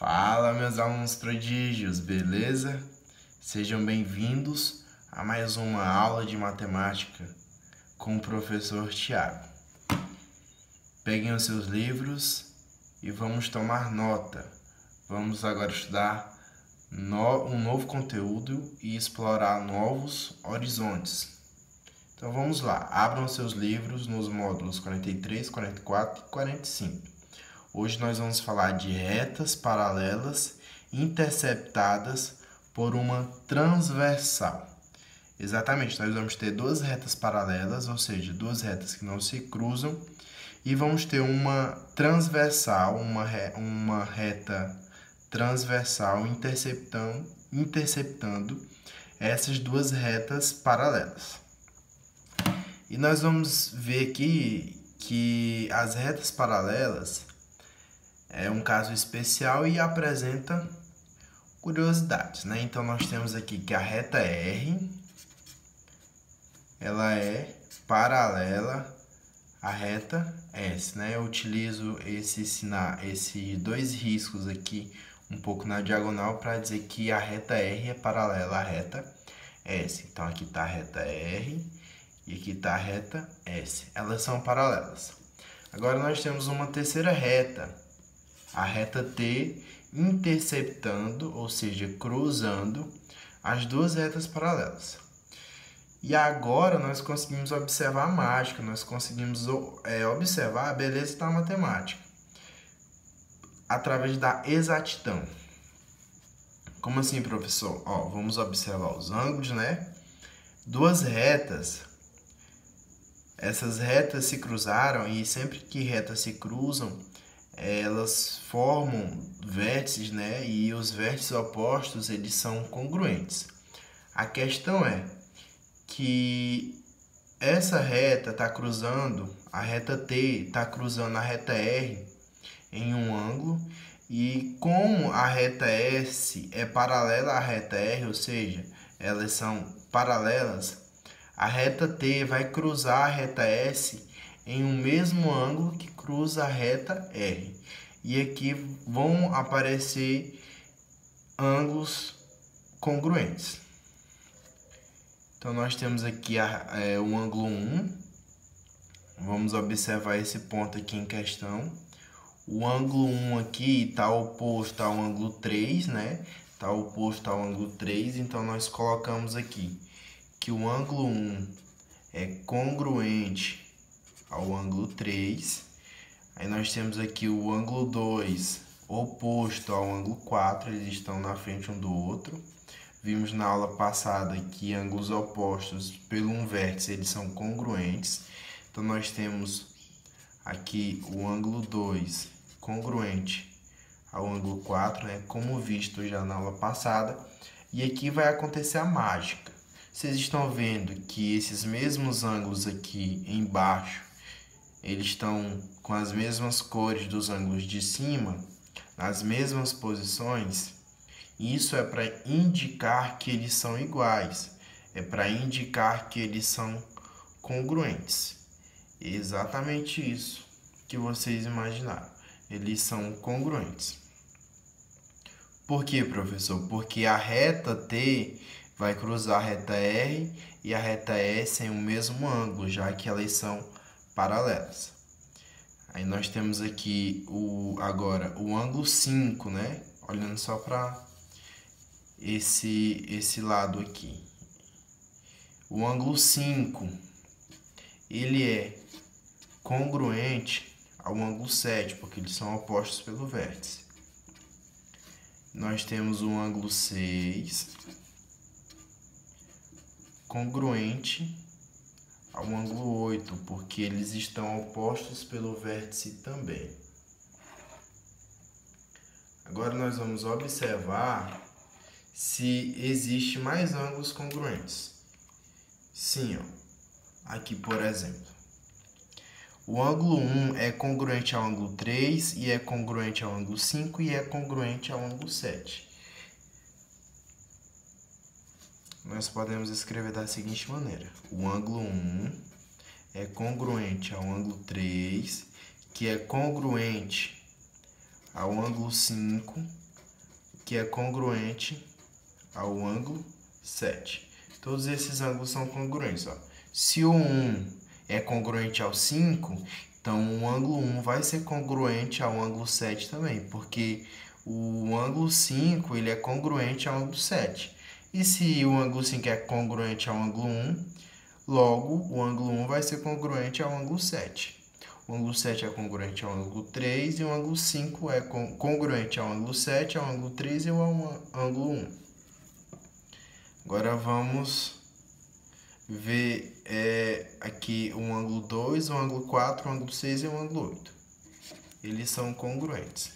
Fala, meus alunos prodígios, beleza? Sejam bem-vindos a mais uma aula de matemática com o professor Tiago. Peguem os seus livros e vamos tomar nota. Vamos agora estudar um novo conteúdo e explorar novos horizontes. Então vamos lá, abram seus livros nos módulos 43, 44 e 45. Hoje nós vamos falar de retas paralelas interceptadas por uma transversal. Exatamente, nós vamos ter duas retas paralelas, ou seja, duas retas que não se cruzam, e vamos ter uma transversal, uma reta transversal interceptando essas duas retas paralelas. E nós vamos ver aqui que as retas paralelas é um caso especial e apresenta curiosidades, né? Então nós temos aqui que a reta R ela é paralela à reta S, né? Eu utilizo esses dois riscos aqui um pouco na diagonal para dizer que a reta R é paralela à reta S. Então aqui está a reta R e aqui está a reta S. Elas são paralelas. Agora nós temos uma terceira reta, a reta T interceptando, ou seja, cruzando as duas retas paralelas. E agora nós conseguimos observar a mágica, nós conseguimos observar a beleza da matemática através da exatidão. Como assim, professor? Vamos observar os ângulos, né? Duas retas, essas retas se cruzaram e sempre que retas se cruzam, elas formam vértices, né? E os vértices opostos, eles são congruentes. A questão é que essa reta está cruzando, a reta T está cruzando a reta R em um ângulo, e como a reta S é paralela à reta R, ou seja, elas são paralelas, a reta T vai cruzar a reta S em um mesmo ângulo que cruza a reta R. E aqui vão aparecer ângulos congruentes. Então nós temos aqui o ângulo 1. Vamos observar esse ponto aqui em questão. O ângulo 1 aqui está oposto ao ângulo 3, né? Está oposto ao ângulo 3, então nós colocamos aqui que o ângulo 1 é congruente ao ângulo 3. Aí nós temos aqui o ângulo 2 oposto ao ângulo 4, eles estão na frente um do outro. Vimos na aula passada que ângulos opostos pelo um vértice, eles são congruentes. Então nós temos aqui o ângulo 2 congruente ao ângulo 4, né, como visto já na aula passada. E aqui vai acontecer a mágica. Vocês estão vendo que esses mesmos ângulos aqui embaixo, eles estão com as mesmas cores dos ângulos de cima, nas mesmas posições. Isso é para indicar que eles são iguais, é para indicar que eles são congruentes. Exatamente isso que vocês imaginaram, eles são congruentes. Por quê, professor? Porque a reta T vai cruzar a reta R e a reta S em um mesmo ângulo, já que elas são paralelas. Aí nós temos aqui agora o ângulo 5, né? Olhando só para esse lado aqui. O ângulo 5, ele é congruente ao ângulo 7, porque eles são opostos pelo vértice. Nós temos o ângulo 6, congruente ao ângulo 8, porque eles estão opostos pelo vértice também. Agora nós vamos observar se existe mais ângulos congruentes. Sim, aqui por exemplo. O ângulo 1 é congruente ao ângulo 3, e é congruente ao ângulo 5, e é congruente ao ângulo 7. Nós podemos escrever da seguinte maneira: o ângulo 1 é congruente ao ângulo 3, que é congruente ao ângulo 5, que é congruente ao ângulo 7. Todos esses ângulos são congruentes, ó. Se o 1 é congruente ao 5, então o ângulo 1 vai ser congruente ao ângulo 7 também, porque o ângulo 5 ele é congruente ao ângulo 7. E se o ângulo 5 é congruente ao ângulo 1, logo o ângulo 1 vai ser congruente ao ângulo 7. O ângulo 7 é congruente ao ângulo 3 e o ângulo 5 é congruente ao ângulo 7, ao ângulo 3 e ao ângulo 1. Agora vamos ver aqui o ângulo 2, o ângulo 4, o ângulo 6 e o ângulo 8. Eles são congruentes.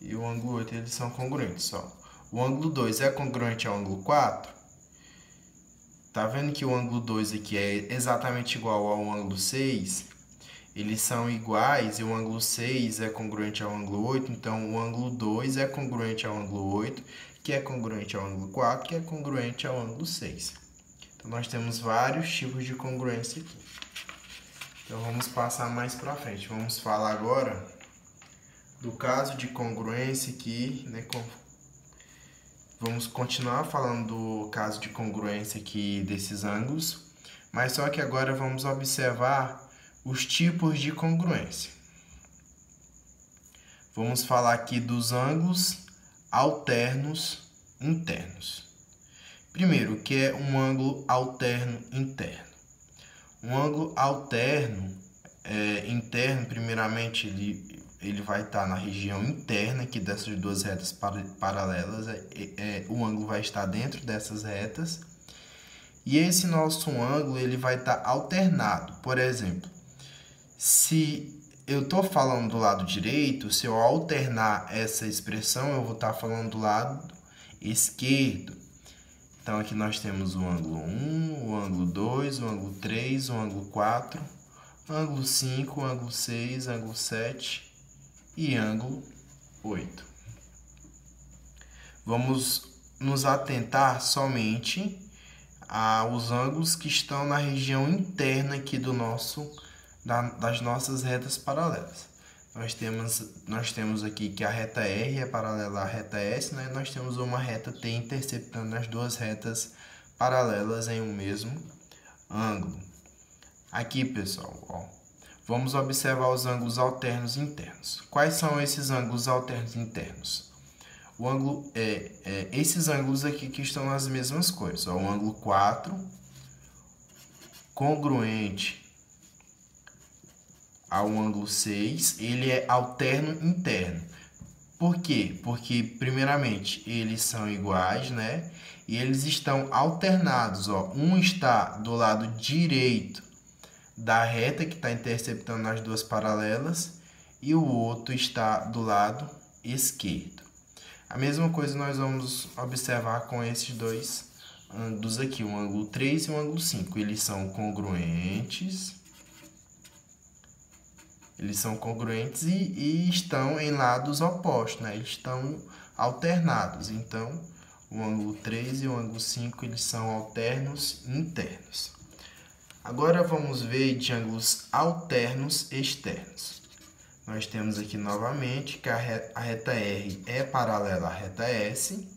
E o ângulo 8, eles são congruentes, ó. O ângulo 2 é congruente ao ângulo 4. Tá vendo que o ângulo 2 aqui é exatamente igual ao ângulo 6? Eles são iguais e o ângulo 6 é congruente ao ângulo 8. Então, o ângulo 2 é congruente ao ângulo 8, que é congruente ao ângulo 4, que é congruente ao ângulo 6. Então, nós temos vários tipos de congruência aqui. Então, vamos passar mais para frente. Vamos falar agora do caso de congruência aqui, né? Vamos continuar falando do caso de congruência aqui desses ângulos, mas só que agora vamos observar os tipos de congruência. Vamos falar aqui dos ângulos alternos internos. Primeiro, o que é um ângulo alterno interno? Um ângulo alterno interno, primeiramente, ele vai estar na região interna aqui dessas duas retas paralelas. O ângulo vai estar dentro dessas retas. E esse nosso ângulo ele vai estar alternado. Por exemplo, se eu estou falando do lado direito, se eu alternar essa expressão, eu vou estar falando do lado esquerdo. Então, aqui nós temos o ângulo 1, o ângulo 2, o ângulo 3, o ângulo 4, ângulo 5, ângulo 6, ângulo 7 e ângulo 8. Vamos nos atentar somente aos ângulos que estão na região interna aqui das nossas retas paralelas. Nós temos aqui que a reta R é paralela à reta S, né? Nós temos uma reta T interceptando as duas retas paralelas em um mesmo ângulo. Aqui, pessoal, ó, vamos observar os ângulos alternos internos. Quais são esses ângulos alternos internos? O ângulo esses ângulos aqui que estão nas mesmas cores. Ó, o ângulo 4, congruente ao ângulo 6, ele é alterno interno. Por quê? Porque, primeiramente, eles são iguais, né? E eles estão alternados, ó. Um está do lado direito da reta que está interceptando as duas paralelas e o outro está do lado esquerdo. A mesma coisa nós vamos observar com esses dois ângulos aqui, o ângulo 3 e o ângulo 5. Eles são congruentes. Eles são congruentes e estão em lados opostos, né? Eles estão alternados. Então, o ângulo 3 e o ângulo 5, eles são alternos internos. Agora, vamos ver de ângulos alternos externos. Nós temos aqui novamente que a reta R é paralela à reta S.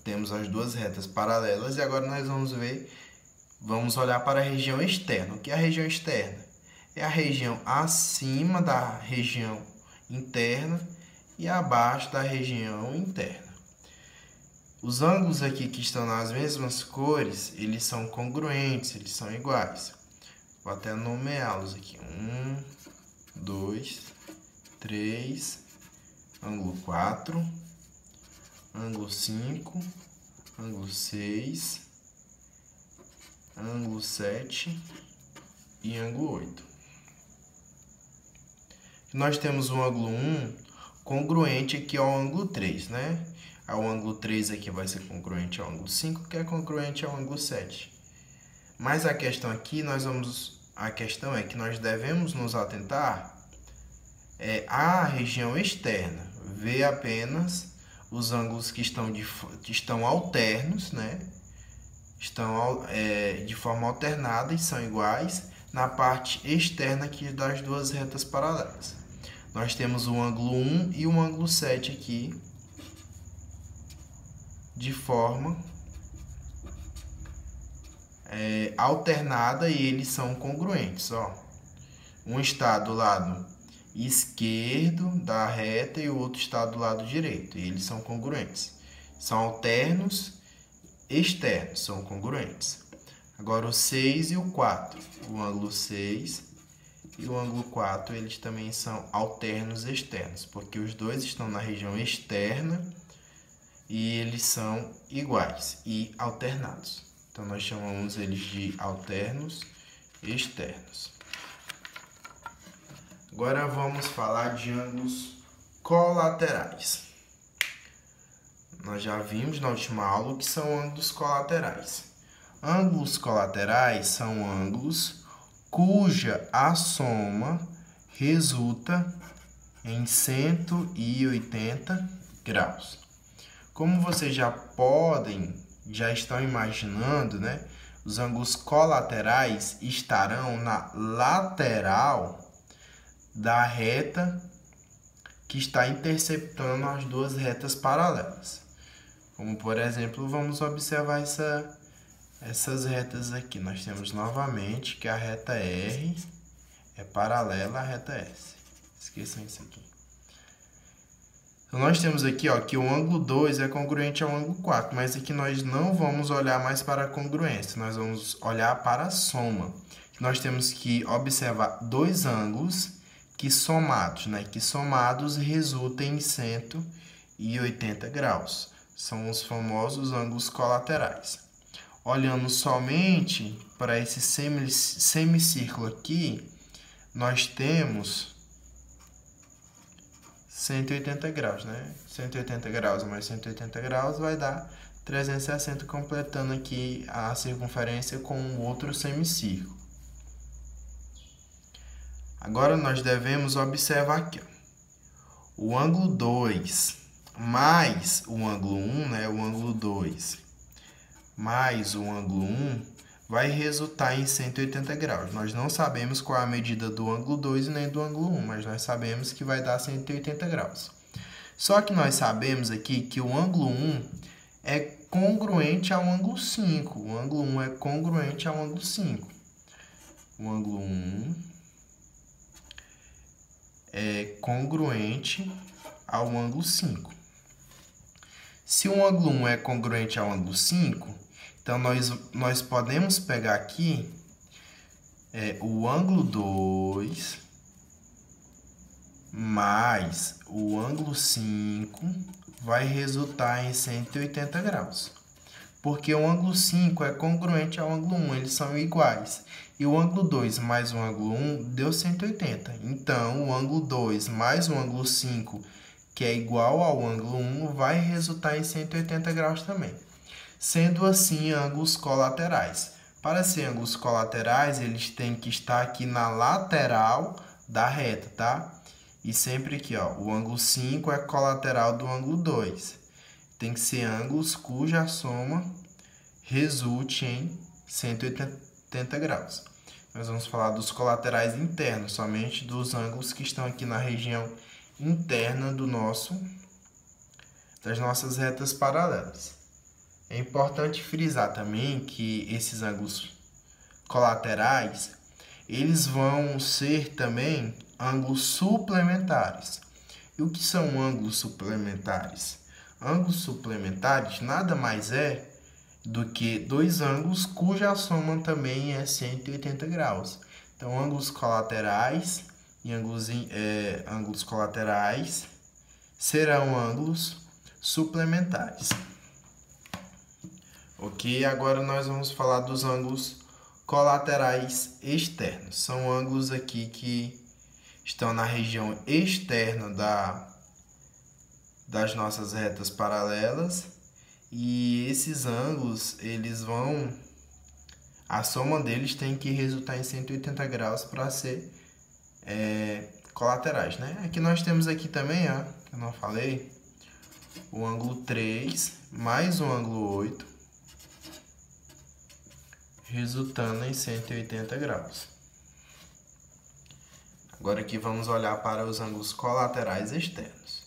Temos as duas retas paralelas e agora nós vamos olhar para a região externa. O que é a região externa? É a região acima da região interna e abaixo da região interna. Os ângulos aqui que estão nas mesmas cores, eles são congruentes, eles são iguais. Vou até nomeá-los aqui. 1, 2, 3, ângulo 4, ângulo 5, ângulo 6, ângulo 7 e ângulo 8. Nós temos o ângulo 1 congruente aqui ao ângulo 3, né? O ângulo 3 aqui vai ser congruente ao ângulo 5, que é congruente ao ângulo 7. Mas a questão aqui, a questão é que nós devemos nos atentar à região externa, ver apenas os ângulos que estão alternos, né? estão de forma alternada e são iguais na parte externa aqui das duas retas paralelas. Nós temos o ângulo 1 e o ângulo 7 aqui de forma alternada e eles são congruentes. Ó. Um está do lado esquerdo da reta e o outro está do lado direito. E eles são congruentes. São alternos, externos, são congruentes. Agora o 6 e o 4. O ângulo 6 e o ângulo 4, eles também são alternos externos, porque os dois estão na região externa e eles são iguais e alternados. Então, nós chamamos eles de alternos externos. Agora vamos falar de ângulos colaterais. Nós já vimos na última aula o que são ângulos colaterais. Ângulos colaterais são ângulos cuja a soma resulta em 180 graus. Como vocês já estão imaginando, né? Os ângulos colaterais estarão na lateral da reta que está interceptando as duas retas paralelas. Como, por exemplo, vamos observar essas retas aqui. Nós temos novamente que a reta R é paralela à reta S. Esqueçam isso aqui. Então, nós temos aqui ó, que o ângulo 2 é congruente ao ângulo 4, mas aqui nós não vamos olhar mais para a congruência, nós vamos olhar para a soma. Nós temos que observar dois ângulos que somados resultam em 180 graus. São os famosos ângulos colaterais. Olhando somente para esse semicírculo aqui, nós temos 180 graus, né? 180 graus mais 180 graus vai dar 360, completando aqui a circunferência com o outro semicírculo. Agora, nós devemos observar aqui, ó, o ângulo 2 mais o ângulo 1, né? O ângulo 2 mais o ângulo 1 vai resultar em 180 graus. Nós não sabemos qual é a medida do ângulo 2 nem do ângulo 1, mas nós sabemos que vai dar 180 graus. Só que nós sabemos aqui que o ângulo 1 é congruente ao ângulo 5. O ângulo 1 é congruente ao ângulo 5. O ângulo 1 é congruente ao ângulo 5. Se o ângulo 1 é congruente ao ângulo 5, então nós podemos pegar aqui o ângulo 2 mais o ângulo 5 vai resultar em 180 graus. Porque o ângulo 5 é congruente ao ângulo 1, eles são iguais. E o ângulo 2 mais o ângulo 1 deu 180. Então, o ângulo 2 mais o ângulo 5, que é igual ao ângulo 1, vai resultar em 180 graus também. Sendo assim, ângulos colaterais. Para ser ângulos colaterais, eles têm que estar aqui na lateral da reta, tá? E sempre aqui, ó, o ângulo 5 é colateral do ângulo 2. Tem que ser ângulos cuja soma resulte em 180 graus. Nós vamos falar dos colaterais internos, somente dos ângulos que estão aqui na região interna das nossas retas paralelas. É importante frisar também que esses ângulos colaterais, eles vão ser também ângulos suplementares. E o que são ângulos suplementares? Ângulos suplementares nada mais é do que dois ângulos cuja soma também é 180 graus. Então, ângulos colaterais e ângulos colaterais serão ângulos suplementares. Ok? Agora nós vamos falar dos ângulos colaterais externos. São ângulos aqui que estão na região externa das nossas retas paralelas. E esses ângulos, a soma deles tem que resultar em 180 graus para ser colaterais, né? Aqui nós temos aqui também, ó, que eu não falei, o ângulo 3 mais o ângulo 8 resultando em 180 graus. Agora aqui vamos olhar para os ângulos colaterais externos.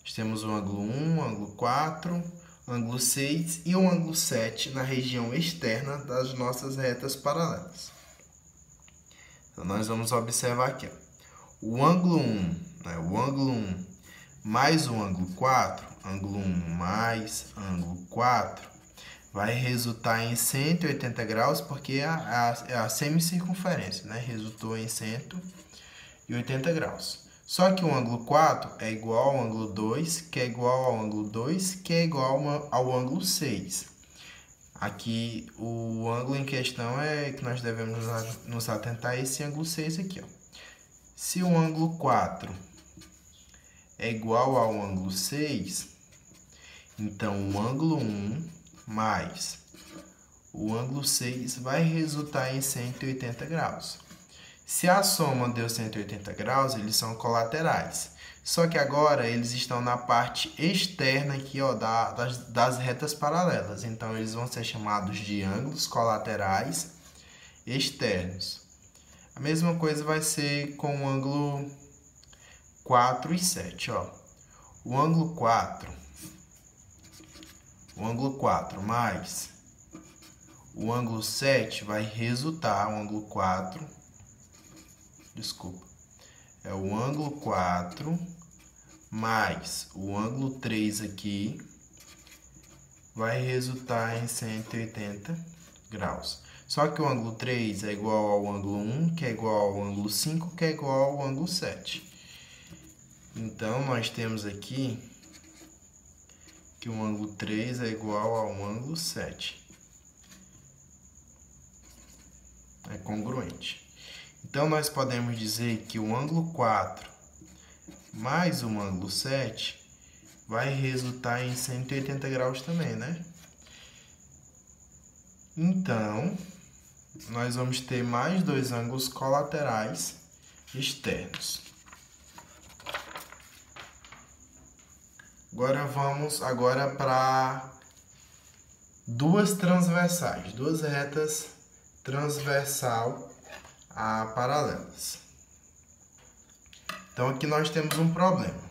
Nós temos o ângulo 1, o ângulo 4, o ângulo 6 e o ângulo 7 na região externa das nossas retas paralelas. Então, nós vamos observar aqui, ó. O ângulo 1, o ângulo 1 mais o ângulo 4, ângulo 1 mais ângulo 4, vai resultar em 180 graus, porque é a semicircunferência, né? Resultou em 180 graus. Só que o ângulo 4 é igual ao ângulo 2, que é igual ao ângulo 2, que é igual ao ângulo 6. Aqui, o ângulo em questão é que nós devemos nos atentar a esse ângulo 6 aqui, ó. Se o ângulo 4 é igual ao ângulo 6, então o ângulo 1 mais o ângulo 6 vai resultar em 180 graus. Se a soma deu 180 graus, eles são colaterais. Só que agora eles estão na parte externa aqui, ó, das retas paralelas. Então, eles vão ser chamados de ângulos colaterais externos. A mesma coisa vai ser com o ângulo 4 e 7, ó. O ângulo 4 mais o ângulo 7 vai resultar, o ângulo 4, é o ângulo 4 mais o ângulo 3 aqui, vai resultar em 180 graus. Só que o ângulo 3 é igual ao ângulo 1, que é igual ao ângulo 5, que é igual ao ângulo 7. Então, nós temos aqui que o ângulo 3 é igual ao ângulo 7. É congruente. Então, nós podemos dizer que o ângulo 4 mais o ângulo 7 vai resultar em 180 graus também, né? Então, nós vamos ter mais dois ângulos colaterais externos. Agora vamos para duas transversais, duas retas transversal a paralelas. Então aqui nós temos um problema.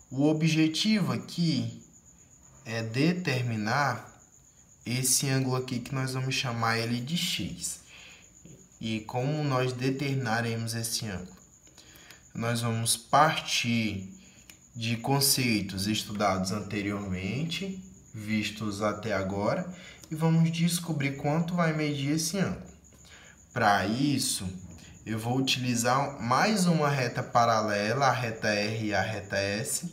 O objetivo aqui é determinar esse ângulo aqui que nós vamos chamar ele de x. E como nós determinaremos esse ângulo? Nós vamos partir de conceitos estudados anteriormente, vistos até agora, e vamos descobrir quanto vai medir esse ângulo. Para isso, eu vou utilizar mais uma reta paralela, a reta R e a reta S,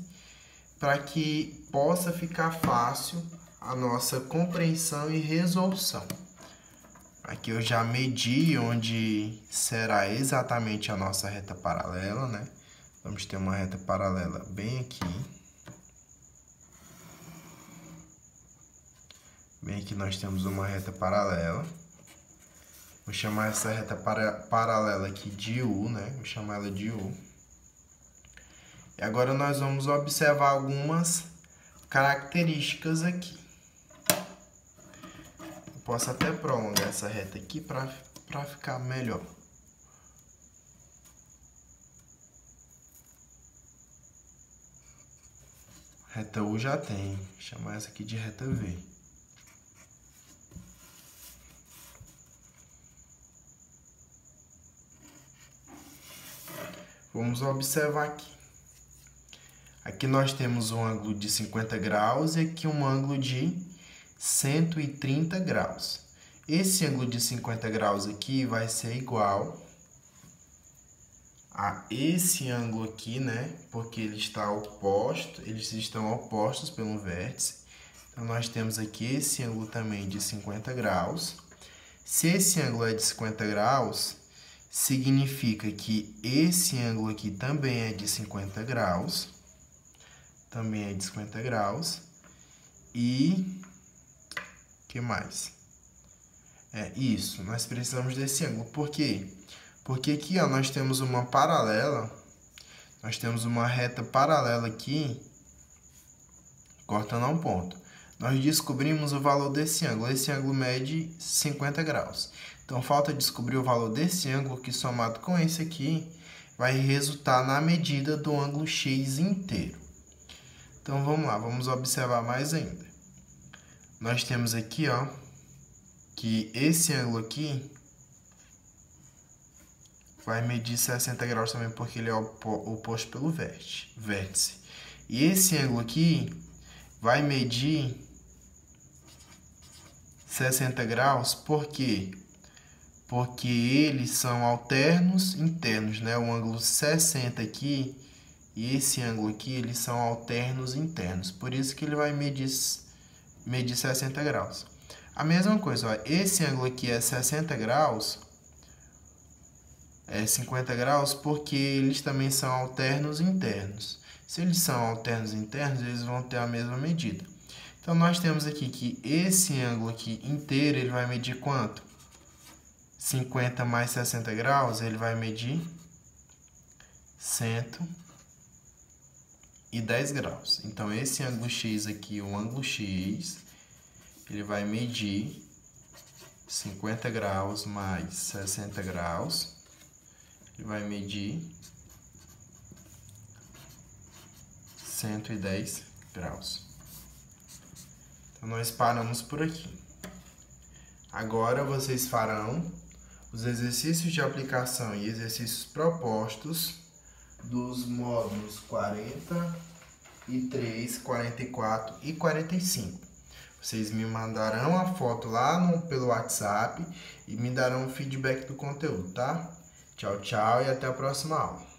para que possa ficar fácil a nossa compreensão e resolução. Aqui eu já medi onde será exatamente a nossa reta paralela, né? Vamos ter uma reta paralela bem aqui. Bem aqui nós temos uma reta paralela. Vou chamar essa reta paralela aqui de U, né? Vou chamar ela de U. E agora nós vamos observar algumas características aqui. Eu posso até prolongar essa reta aqui para ficar melhor. Reta U já tem. Vou chamar essa aqui de reta V. Vamos observar aqui. Aqui nós temos um ângulo de 50 graus e aqui um ângulo de 130 graus. Esse ângulo de 50 graus aqui vai ser igual a esse ângulo aqui, né? Porque eles estão opostos pelo vértice. Então, nós temos aqui esse ângulo também de 50 graus. Se esse ângulo é de 50 graus, significa que esse ângulo aqui também é de 50 graus. Também é de 50 graus. E o que mais? É isso, nós precisamos desse ângulo. Por quê? Porque aqui, ó, nós temos uma paralela, nós temos uma reta paralela aqui, cortando a um ponto. nós descobrimos o valor desse ângulo. Esse ângulo mede 50 graus. Então, falta descobrir o valor desse ângulo, que somado com esse aqui, vai resultar na medida do ângulo X inteiro. Então, vamos lá, vamos observar mais ainda. Nós temos aqui, ó, que esse ângulo aqui vai medir 60 graus também, porque ele é oposto pelo vértice. E esse ângulo aqui vai medir 60 graus, por quê? Porque eles são alternos internos, né? O ângulo 60 aqui e esse ângulo aqui, eles são alternos internos. Por isso que ele vai medir 60 graus. A mesma coisa, ó, esse ângulo aqui é 60 graus, é 50 graus, porque eles também são alternos internos. Se eles são alternos internos, eles vão ter a mesma medida. Então, nós temos aqui que esse ângulo aqui inteiro, ele vai medir quanto? 50 mais 60 graus, ele vai medir 110 graus. Então, esse ângulo X aqui, o ângulo X, ele vai medir 50 graus mais 60 graus. Ele vai medir 110 graus. Então, nós paramos por aqui. Agora, vocês farão os exercícios de aplicação e exercícios propostos dos módulos 43, 44 e 45. Vocês me mandarão a foto lá pelo WhatsApp e me darão o feedback do conteúdo, tá? Tchau, tchau e até a próxima aula.